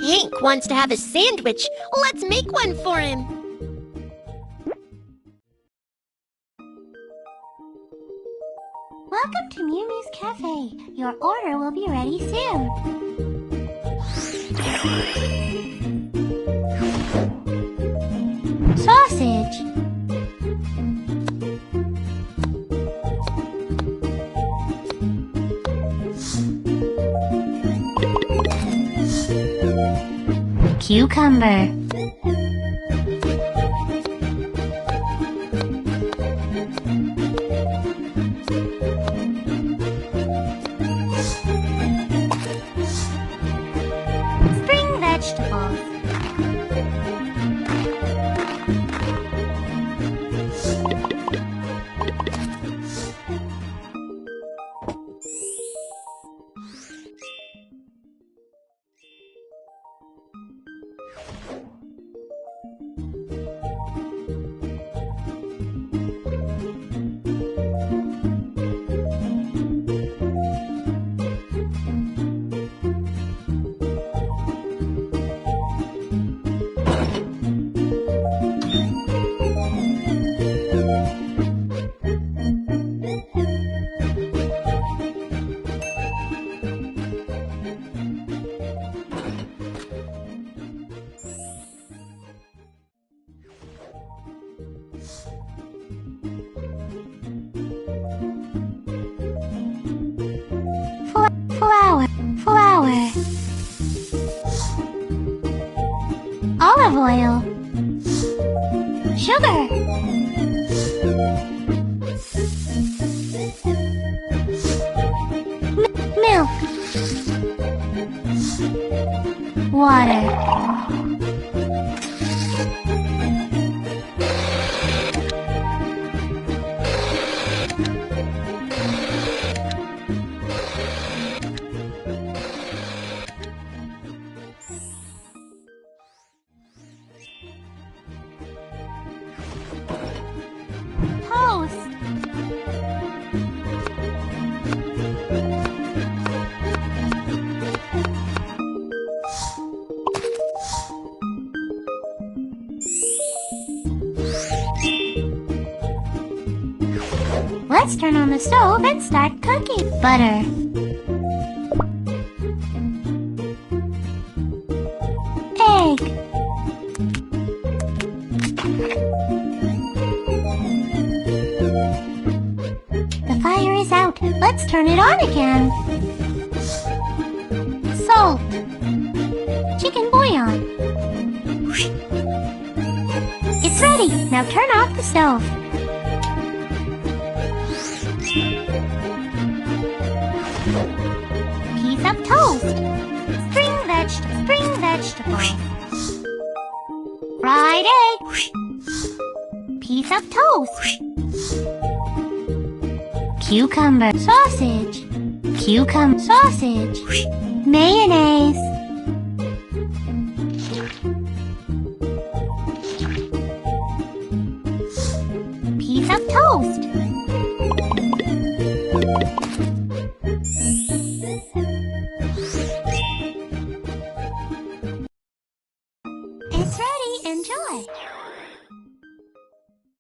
Hank wants to have a sandwich. Let's make one for him. Welcome to Mew Mew's Cafe. Your order will be ready soon. Sausage. Cucumber. Spring vegetables. Flour. Olive oil. Sugar. Milk. Water. Toast. Let's turn on the stove and start cooking. Butter. Egg. The fire is out. Let's turn it on again. Salt. Chicken bouillon. It's ready. Now turn off the stove. Piece of toast. Spring vegetables. Fried egg. Piece of toast. Cucumber. Sausage. Sausage. Mayonnaise. Piece of toast.